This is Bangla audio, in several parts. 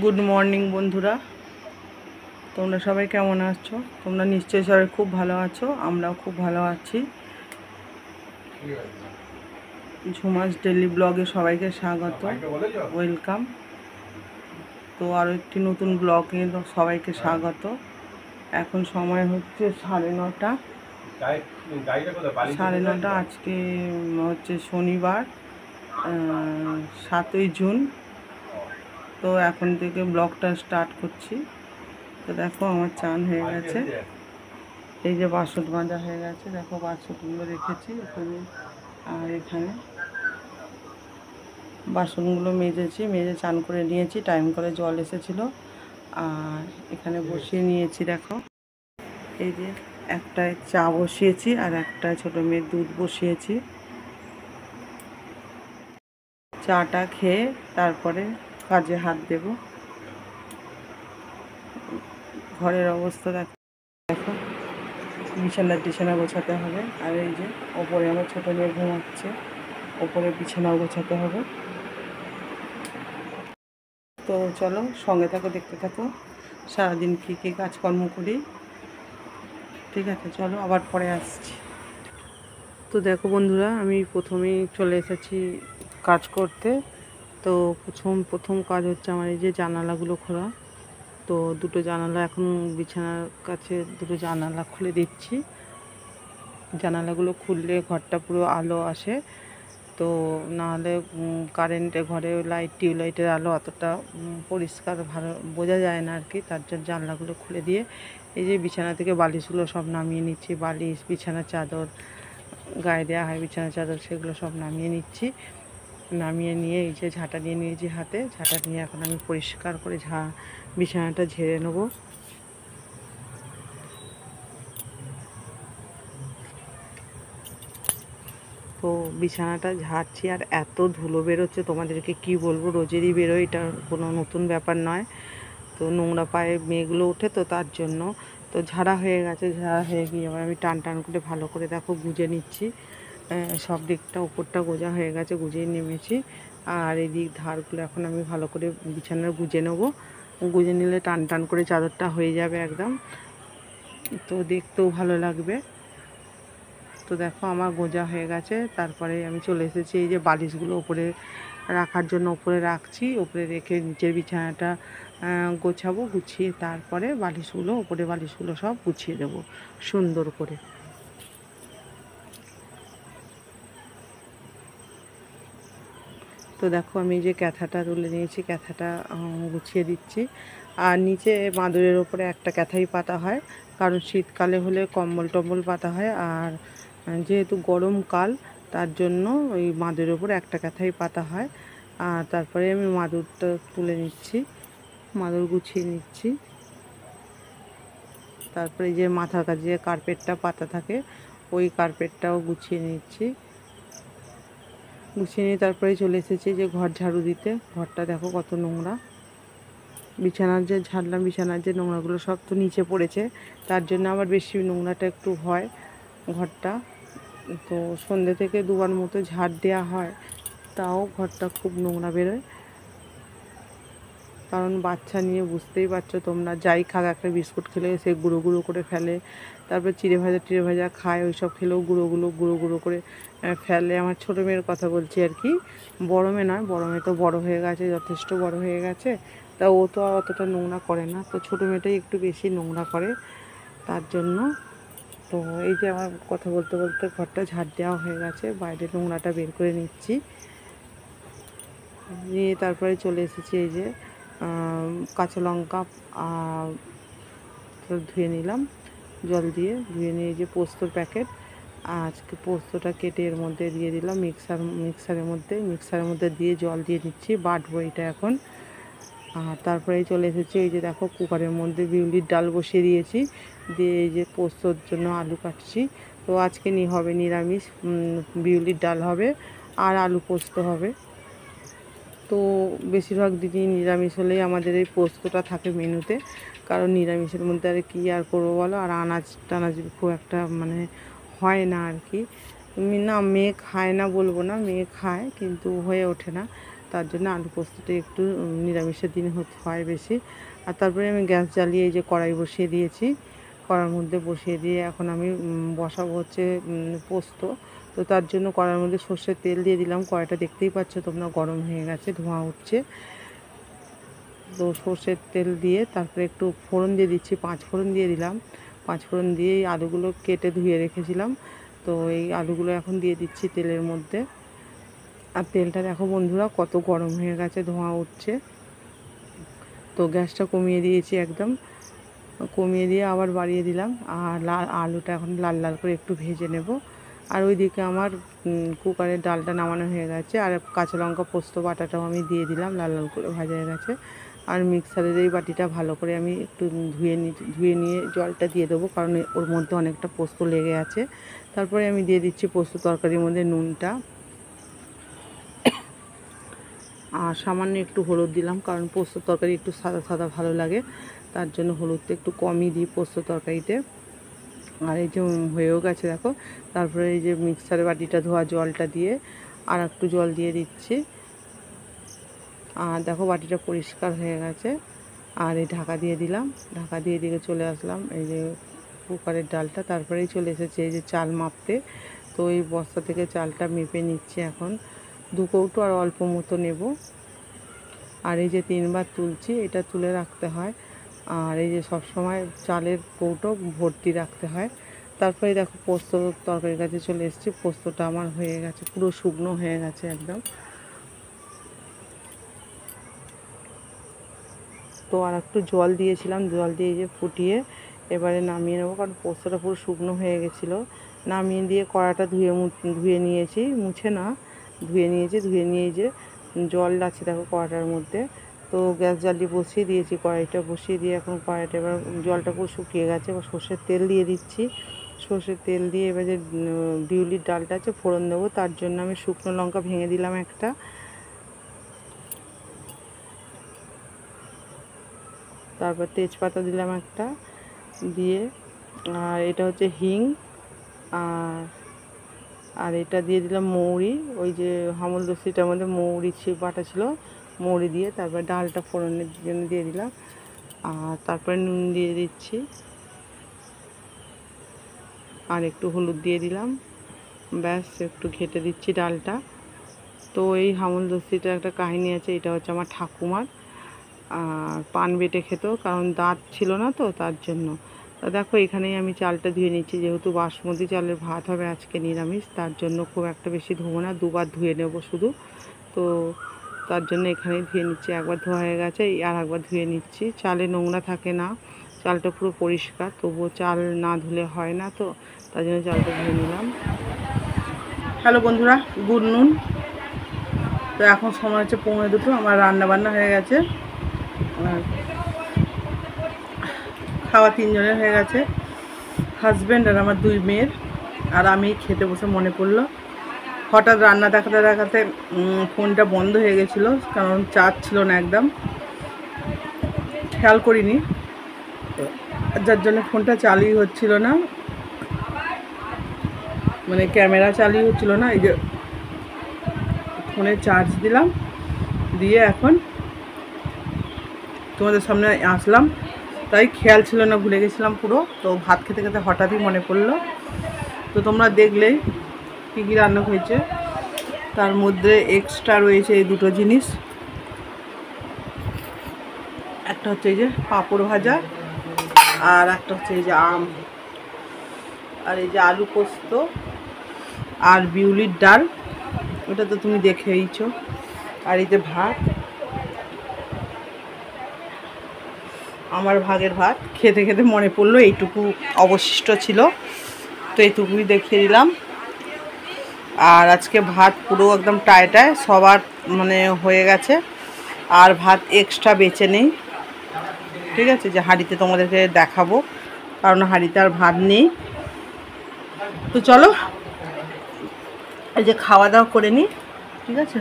গুড মর্নিং বন্ধুরা, তোমরা সবাই কেমন আছো? তোমরা নিশ্চয়ই সবাই খুব ভালো আছো, আমরাও খুব ভালো আছি। ঝুমাস ডেলি ব্লগে সবাইকে স্বাগত, ওয়েলকাম। তো আরও একটি নতুন ব্লগে সবাইকে স্বাগত। এখন সময় হচ্ছে 9:30। 9:30 আজকে হচ্ছে শনিবার, 7ই জুন। তো এখন থেকে ব্লগটা স্টার্ট করছি। তো দেখো আমার চান হয়ে গেছে, এই যে বাসন মাজা হয়ে গেছে, দেখো বাসনগুলো রেখেছি এখানে। আর এখানে বাসনগুলো মেজে চান করে নিয়েছি, টাইম করে জল এসেছিলো। আর এখানে বসিয়ে নিয়েছি, দেখো এই যে একটায় চা বসিয়েছি আর একটায় ছোটো মেয়ের দুধ বসিয়েছি। চাটা খেয়ে তারপরে কাজে হাত দেব। ঘরের অবস্থা দেখো, বিছানা গোছাতে হবে। আর এই যে ওপরে আমার ছোটো মেয়ে ঘুমাচ্ছে, ওপরে বিছানাও গোছাতে হবে। তো চলো সঙ্গে থাকো, দেখতে থাকো সারাদিন কী কী কাজকর্ম করি। ঠিক আছে, চলো আবার পরে আসছি। তো দেখো বন্ধুরা, আমি প্রথমেই চলে এসেছি কাজ করতে। তো প্রথম কাজ হচ্ছে আমার এই যে জানালাগুলো খোলা। তো দুটো জানালা এখন বিছানার কাছে দুটো জানালা খুলে দিচ্ছি। জানালাগুলো খুললে ঘরটা পুরো আলো আসে। তো নাহলে কারেন্টে ঘরে টিউবলাইটের আলো অতটা পরিষ্কার ভালো বোঝা যায় না আর কি। তার জন্য জানলাগুলো খুলে দিয়ে এই যে বিছানা থেকে বালিশগুলো সব নামিয়ে নিচ্ছি। বালিশ, বিছানার চাদর, গায়ে দেওয়া হয় বিছানার চাদর, সেগুলো সব নামিয়ে নিচ্ছি। নামিয়ে নিয়ে এই যে ঝাঁটা নিয়ে নিয়েছি হাতে, ঝাঁটা নিয়ে এখন আমি পরিষ্কার করে বিছানাটা ঝেড়ে নেবো। তো বিছানাটা ঝাড়ছি আর এত ধুলো বেরোচ্ছে, তোমাদেরকে কি বলবো, রোজেরই বেরোয়, এটা কোনো নতুন ব্যাপার নয়। তো নোংরা পায়ে মেয়েগুলো ওঠে, তো তার জন্য তো ঝাড়া হয়ে গেছে। ঝাড়া হয়ে গিয়ে এবার আমি টান করে ভালো করে দেখো গুজে নিচ্ছি। সব দিকটা উপরটা গোজা হয়ে গেছে, গুজিয়ে নেমেছি। আর এই দিক ধারগুলো এখন আমি ভালো করে বিছানার গুজে নেবো। গুজে নিলে টান করে চাদরটা হয়ে যাবে একদম, তো দেখতেও ভালো লাগবে। তো দেখো আমার গোজা হয়ে গেছে। তারপরে আমি চলে এসেছি এই যে বালিশগুলো ওপরে রাখার জন্য, ওপরে রাখছি। ওপরে রেখে নিচের বিছানাটা গোছাবো, গুছিয়ে তারপরে ওপরে বালিশগুলো সব গুছিয়ে দেবো সুন্দর করে। তো দেখো আমি যে ক্যাথাটা তুলে নিয়েছি, ক্যাথাটা গুছিয়ে দিচ্ছি। আর নিচে মাদুরের ওপরে একটা ক্যাথাই পাতা হয়, কারণ শীতকালে হলে কম্বল টম্বল পাতা হয়। আর যেহেতু গরমকাল, তার জন্য ওই মাদুরের ওপরে একটা ক্যাথাই পাতা হয়। আর তারপরে আমি মাদুরটা তুলে নিচ্ছি, মাদুর গুছিয়ে নিচ্ছি। তারপরে যে মাথার কাছে যে কার্পেটটা পাতা থাকে, ওই কার্পেটটাও গুছিয়ে নিচ্ছি। গুছিয়ে নিয়ে তারপরে চলে এসেছি যে ঘর ঝাড়ু দিতে। ঘরটা দেখো কত নোংরা। বিছানার যে ঝাড়লাম, বিছানার যে নোংরাগুলো সব তো নিচে পড়েছে, তার জন্য আবার বেশি নোংরাটা একটু হয় ঘরটা। তো সন্ধ্যে থেকে দুবার মতো ঝাড় দেওয়া হয়, তাও ঘরটা খুব নোংরা বেরোয়। কারণ বাচ্চা নিয়ে বুঝতেই পারছো তোমরা, যাই খাক, একটা বিস্কুট খেলে সে গুঁড়ো গুঁড়ো করে ফেলে। তারপর চিড়ে ভাজা খায়, ওই সব খেলেও গুঁড়ো গুঁড়ো করে ফেলে। আমার ছোটো মেয়ের কথা বলছি আর কি, বড় মেয়ে নয়। বড় মেয়ে তো বড় হয়ে গেছে, যথেষ্ট বড় হয়ে গেছে, তা ও তো আর অতটা নোংরা করে না। তো ছোটো মেয়েটাই একটু বেশি নোংরা করে, তার জন্য। তো এই যে আমার কথা বলতে বলতে ঘরটা ঝাড় দেওয়া হয়ে গেছে, বাইরে নোংরাটা বের করে নিচ্ছি। নিয়ে তারপরে চলে এসেছি এই যে কাঁচা লঙ্কা ধুয়ে নিলাম, জল দিয়ে ধুয়ে নিয়ে যে পোস্তর প্যাকেট, আজকে পোস্তটা কেটে এর মধ্যে দিয়ে দিলাম মিক্সারের মধ্যে দিয়ে জল দিয়ে দিচ্ছি, বাটবো এটা এখন। আর তারপরে চলে এসেছি এই যে দেখো কুকারের মধ্যে বিউলির ডাল বসিয়ে দিয়েছি, দিয়ে এই যে পোস্তর জন্য আলু কাটছি। তো আজকে হবে নিরামিষ, বিউলির ডাল হবে আর আলু পোস্ত হবে। তো বেশিরভাগ দিনই নিরামিষ হলেই আমাদের এই পোস্তটা থাকে মেনুতে, কারণ নিরামিষের মধ্যে আর কি আর করবো বলো। আর আনাজ টানাজ খুব একটা মানে হয় না আর কি। না, মেয়ে খায় না বলবো না, মেয়ে খায় কিন্তু হয়ে ওঠে না। তার জন্য আলু পোস্তটা একটু নিরামিষের দিনে হয় বেশি। আর তারপরে আমি গ্যাস জ্বালিয়ে এই যে কড়াই বসিয়ে দিয়েছি, কড়ার মধ্যে বসিয়ে দিয়ে এখন আমি বসাবো হচ্ছে পোস্ত। তো তার জন্য কড়ার মধ্যে সর্ষের তেল দিয়ে দিলাম। কড়াইটা দেখতেই পাচ্ছ তোমরা গরম হয়ে গেছে, ধোঁয়া উঠছে। তো সর্ষের তেল দিয়ে তারপরে একটু ফোড়ন দিয়ে দিচ্ছি, 5 ফোড়ন দিয়ে দিলাম। 5 ফোড়ন দিয়ে এই আলুগুলো কেটে ধুয়ে রেখেছিলাম, তো এই আলুগুলো এখন দিয়ে দিচ্ছি তেলের মধ্যে। আর তেলটা দেখো বন্ধুরা কত গরম হয়ে গেছে, ধোঁয়া উঠছে। তো গ্যাসটা কমিয়ে দিয়েছি, একদম কমিয়ে দিয়ে আবার বাড়িয়ে দিলাম। আর আলুটা এখন লাল লাল করে একটু ভেজে নেব। আর ওইদিকে আমার কুকারের ডালটা নামানো হয়ে গেছে, আর কাঁচা লঙ্কা পোস্ত বাটাটাও আমি দিয়ে দিলাম, লাল লাল করে ভাজা হয়ে গেছে। আর মিক্সারের এই বাটিটা ভালো করে আমি একটু ধুয়ে নিয়ে জলটা দিয়ে দেবো, কারণ ওর মধ্যে অনেকটা পোস্ত লেগে আছে। তারপরে আমি দিয়ে দিচ্ছি পোস্ত তরকারির মধ্যে নুনটা, আর সামান্য একটু হলুদ দিলাম, কারণ পোস্ত তরকারি একটু সাদা সাদা ভালো লাগে, তার জন্য হলুদটা একটু কমই দিই পোস্ত তরকারিতে। আর এই যে হয়েও গেছে দেখো। তারপরে এই যে মিক্সারের বাটিটা ধোয়া জলটা দিয়ে আর একটু জল দিয়ে দিচ্ছি। আর দেখো বাটিটা পরিষ্কার হয়ে গেছে। আর এই ঢাকা দিয়ে দিলাম, ঢাকা দিয়ে দিকে চলে আসলাম এই যে কুকারের ডালটা। তারপরেই চলে এসেছে এই যে চাল মাপতে। তো এই বস্তা থেকে চালটা মেপে নিচ্ছি এখন, 2 কৌটো আর অল্প মতো নেব। আর এই যে 3 বার তুলছি, এটা তুলে রাখতে হয়। আর এই যে সব সময় চালের কৌটো ভর্তি রাখতে হয়। তারপরে দেখো পোস্ত তরকারির কাছে চলে এসেছি। পোস্তটা আমার হয়ে গেছে, পুরো শুকনো হয়ে গেছে একদম। তো আর একটু জল দিয়েছিলাম, জল দিয়ে এই যে ফুটিয়ে এবারে নামিয়ে নেবো, কারণ পোস্তটা পুরো শুকনো হয়ে গেছিলো। নামিয়ে দিয়ে কড়াটা ধুয়ে নিয়েছি, মুছে না, ধুয়ে নিয়েছি। ধুয়ে নিয়ে যে জল আছে দেখো কড়াটার মধ্যে। তো গ্যাস জ্বালিয়ে বসিয়ে দিয়েছি, কড়াইটা বসিয়ে দিয়ে এখন কড়াইটা এবার জলটা পুরো শুকিয়ে গেছে। এবার সর্ষের তেল দিয়ে দিচ্ছি। সর্ষের তেল দিয়ে এবার যে বিউলির ডালটা আছে ফোড়ন দেবো, তার জন্য আমি শুকনো লঙ্কা ভেঙে দিলাম একটা, তারপর তেজপাতা দিলাম একটা দিয়ে, আর এটা হচ্ছে হিং, আর আর এটা দিয়ে দিলাম মৌরি, ওই যে হামলদস্তিটার মধ্যে মৌরি বাটা ছিল, মৌরি দিয়ে তারপর ডালটা ফোড়নের জন্য দিয়ে দিলাম। আর তারপরে নুন দিয়ে দিচ্ছি, আর একটু হলুদ দিয়ে দিলাম, ব্যাস একটু ঘেটে দিচ্ছি ডালটা। তো এই হামলদস্তিটার একটা কাহিনী আছে, এটা হচ্ছে আমার ঠাকুমার, আর পান বেটে খেত, কারণ দাঁত ছিল না তো তার জন্য। তা দেখো এখানেই আমি চালটা ধুয়ে নিচ্ছি, যেহেতু বাসমতি চালের ভাত হবে আজকে নিরামিষ, তার জন্য খুব একটা বেশি ধোবো না, 2 বার ধুয়ে নেব শুধু। তো তার জন্য এখানেই ধুয়ে নিচ্ছি, একবার ধোয়া হয়ে গেছে, আর একবার ধুয়ে নিচ্ছি। চালে নোংরা থাকে না, চালটা পুরো পরিষ্কার, তবুও চাল না ধুলে হয় না, তো তার জন্য চালটা ধুয়ে নিলাম। হ্যালো বন্ধুরা, গুড নুন। তো এখন সময় হচ্ছে 1:45, আমার রান্না বান্না হয়ে গেছে, খাওয়া 3 জনের হয়ে গেছে, হাজব্যান্ড আর আমার 2 মেয়ের। আর আমি খেতে বসে মনে পড়লো, হঠাৎ রান্না দেখাতে দেখাতে ফোনটা বন্ধ হয়ে গেছিলো, কারণ চার্জ ছিল না একদম, খেয়াল করিনি, যার জন্য ফোনটা চালুই হচ্ছিল না, মানে ক্যামেরা চালুই হচ্ছিল না। এই যে ফোনে চার্জ দিলাম, দিয়ে এখন তোমাদের সামনে আসলাম, তাই খেয়াল ছিল না, ভুলে গেছিলাম পুরো। তো ভাত খেতে খেতে হঠাৎই মনে পড়লো। তো তোমরা দেখলেই কী কী রান্না হয়েছে, তার মধ্যে এক্সট্রা রয়েছে এই 2টো জিনিস, একটা হচ্ছে এই যে পাঁপড় ভাজা, আর একটা হচ্ছে এই যে আম, আর এই যে আলু পোস্ত, আর বিউলির ডাল, ওটা তো তুমি দেখেইছো, আর এই যে ভাত, আমার ভাগের ভাত। খেতে খেতে মনে পড়লো এইটুকু অবশিষ্ট ছিল, তো এইটুকুই দেখিয়ে দিলাম। আর আজকে ভাত পুরো একদম টায় সবার মানে হয়ে গেছে, আর ভাত এক্সট্রা বেঁচে নেই, ঠিক আছে, যে হাঁড়িতে তোমাদেরকে দেখাবো, কারণ হাঁড়িতে আর ভাত নেই। তো চলো এই যে খাওয়া দাওয়া করে নিই, ঠিক আছে।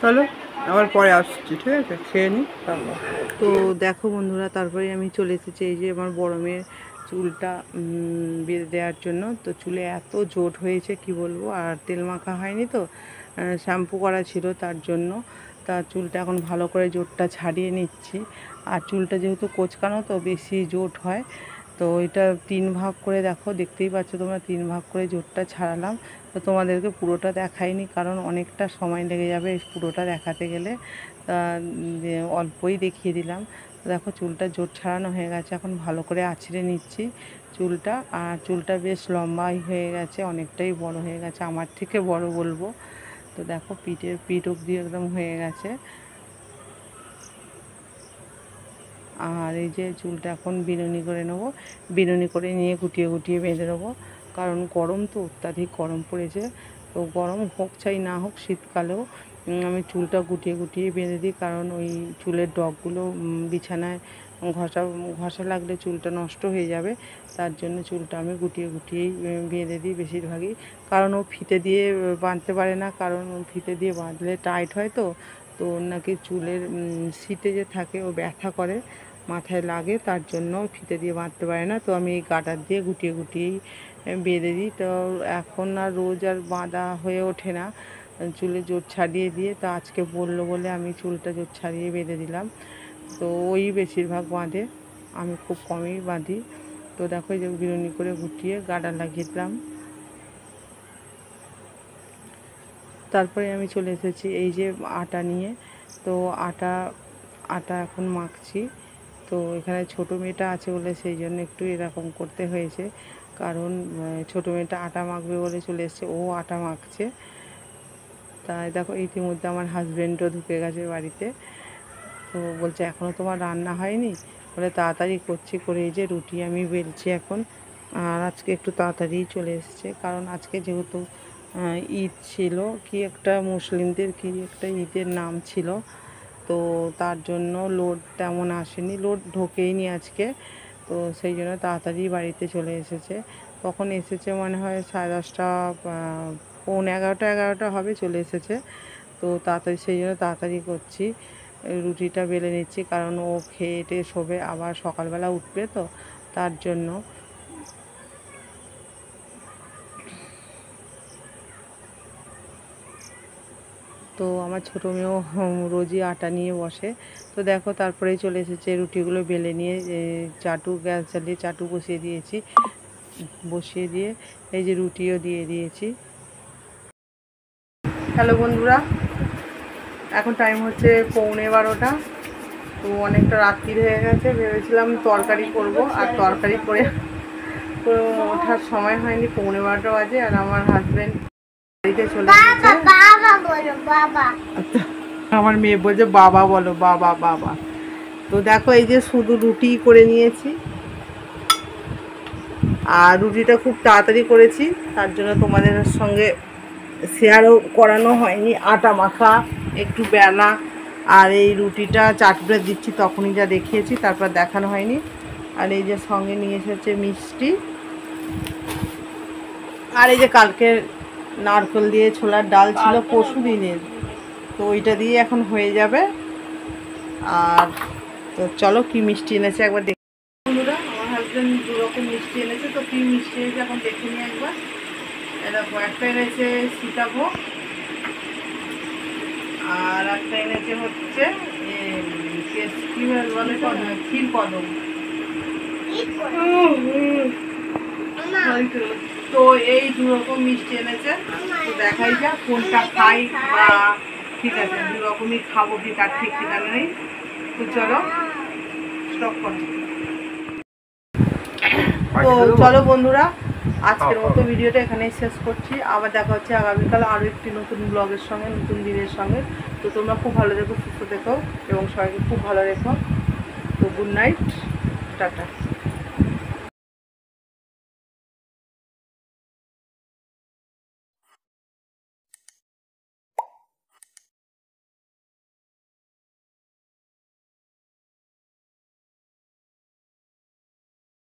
চলো আবার পরে আসছি, ঠিক আছে, খেয়ে নিই। তো দেখো বন্ধুরা, তারপরে আমি চলে এসেছি, এই যে আমার বড় মেয়ে চুলটা বেঁধে দেওয়ার জন্য। তো চুলে এত জোট হয়েছে কি বলবো, আর তেল মাখা হয়নি তো, শ্যাম্পু করা ছিল তার জন্য। তা চুলটা এখন ভালো করে জোটটা ছাড়িয়ে নিচ্ছি। আর চুলটা যেহেতু কোঁচকানো তো বেশি জোট হয়, তো এটা 3 ভাগ করে, দেখো দেখতেই পাচ্ছ তোমরা, 3 ভাগ করে জোটটা ছাড়ালাম। তো তোমাদেরকে পুরোটা দেখাইনি, কারণ অনেকটা সময় লেগে যাবে পুরোটা দেখাতে গেলে, তা অল্পই দেখিয়ে দিলাম। দেখো চুলটা জোট ছাড়ানো হয়ে গেছে, এখন ভালো করে আঁচড়ে নিচ্ছি চুলটা। আর চুলটা বেশ লম্বাই হয়ে গেছে, অনেকটাই বড় হয়ে গেছে, আমার থেকে বড় বলবো। তো দেখো পিঠ অবধি একদম হয়ে গেছে। আর এই যে চুলটা এখন বিনুনি করে নেবো, বিনুনি করে নিয়ে গুটিয়ে গুটিয়ে বেঁধে নেবো, কারণ গরম তো, অত্যাধিক গরম পড়েছে। তো গরম হোক চাই না হোক, শীতকালেও আমি চুলটা গুটিয়ে গুটিয়ে বেঁধে দিই, কারণ ওই চুলের ডগগুলো বিছানায় ঘষা লাগলে চুলটা নষ্ট হয়ে যাবে। তার জন্য চুলটা আমি গুটিয়ে গুটিয়েই বেঁধে দিই বেশিরভাগই, কারণ ও ফিতে দিয়ে বাঁধতে পারে না, কারণ ও ফিতে দিয়ে বাঁধলে টাইট হয় তো। তো নাকি চুলের সিটে যে থাকে ও ব্যথা করে, মাথায় লাগে, তার জন্য ফিতে দিয়ে বাঁধতে পারে না। তো আমি এই গার্ডার দিয়ে গুটিয়ে গুটিয়েই বেঁধে দিই। তো এখন আর রোজ আর বাঁধা হয়ে ওঠে না, চুলে জোট ছাড়িয়ে দিয়ে। তো আজকে বললো বলে আমি চুলটা জোট ছাড়িয়ে বেঁধে দিলাম। তো ওই বেশিরভাগ বাঁধে, আমি খুব কমই বাঁধি। তো দেখো এই যে বিনুনি করে গুটিয়ে গার্ডার লাগিয়ে দিলাম। তারপরে আমি চলে এসেছি এই যে আটা নিয়ে। তো আটা এখন মাখছি। তো এখানে ছোটো মেয়েটা আছে বলে সেই জন্য একটু এরকম করতে হয়েছে, কারণ ছোটো মেয়েটা আটা মাখবে বলে চলে এসছে, ও আটা মাখছে। তাই দেখো ইতিমধ্যে আমার হাজব্যান্ডও ঢুকে গেছে বাড়িতে। তো বলছে এখনও তোমার রান্না হয়নি, বলে তাড়াতাড়ি করছি, করে এই যে রুটি আমি বেলছি এখন। আর আজকে একটু তাড়াতাড়ি চলে এসছে, কারণ আজকে যেহেতু ঈদ ছিল, কি একটা মুসলিমদের কি একটা ঈদের নাম ছিল, তো তার জন্য লোড তেমন আসেনি, লোড ঢোকেইনি আজকে। তো সেই জন্য তাড়াতাড়ি বাড়িতে চলে এসেছে। তখন এসেছে মনে হয় 10:30, পৌনে 11টা হবে, চলে এসেছে। তো তাড়াতাড়ি সেই জন্য তাড়াতাড়ি করছি, রুটিটা বেলে নিচ্ছি, কারণ ও খেয়ে টেয়ে শোবে, আবার সকালবেলা উঠবে তো, তার জন্য। তো আমার ছোটো মেয়েও রোজই আটা নিয়ে বসে। তো দেখো তারপরেই চলে এসেছে, রুটিগুলো বেলে নিয়ে চাটু গ্যাস জ্বালিয়ে চাটু বসিয়ে দিয়েছি, বসিয়ে দিয়ে এই যে রুটিও দিয়ে দিয়েছি। হ্যালো বন্ধুরা, এখন টাইম হচ্ছে 11:15। তো অনেকটা রাত্রি হয়ে গেছে, ভেবেছিলাম তরকারি করব, আর তরকারি করে ওঠার সময় হয়নি, 11:15 বাজে। আর আমার হাজব্যান্ড বাড়িতে চলে এসেছে। আমার মেয়ে বলছে বাবা বলো, বাবা বাবা। তো দেখো এই যে শুধু রুটি করে নিয়েছি, আর রুটিটা খুব তাড়াতাড়ি করেছি, তার জন্য তোমাদের সঙ্গে শেয়ারও করানো হয়নি। আটা মাখা, একটু বেলা, আর এই রুটিটা চাটুটা দিচ্ছি তখনই যা দেখিয়েছি, তারপর দেখানো হয়নি। আর এই যে সঙ্গে নিয়ে এসেছে মিষ্টি, আর এই যে কালকের নারকেল দিয়ে ছোলার ডাল ছিল পরশু দিনের, তো ওইটা দিয়ে এখন হয়ে যাবে। আর তো চলো কি মিষ্টি এনেছে একবার দেখি। বন্ধুরা, আমার হাজব্যান্ড 2 রকম মিষ্টি এনেছে, তো কি মিষ্টি এনেছে এখন দেখে নিই একবার। এরকম একটা এনেছে সীতাভোগ, আর একটা এনেছে হচ্ছে ক্ষীরকদম। তো এই 2 রকম মিষ্টি এনেছে, তো দেখাই যাক কোনটা খাই, বা ঠিক আছে 2 রকমই খাবো কি তার ঠিক ঠিকানা নেই। তো চলো স্টপ করো। তো চলো বন্ধুরা, আজকের মতো ভিডিওটা এখানেই শেষ করছি। আবার দেখা হচ্ছে আগামীকাল আরও একটি নতুন ব্লগের সঙ্গে, নতুন দিনের সঙ্গে। তো তোমরা খুব ভালো থেকো, সুস্থ থেকো, এবং সবাইকে খুব ভালো রেখো। তো গুড নাইট, টাটা।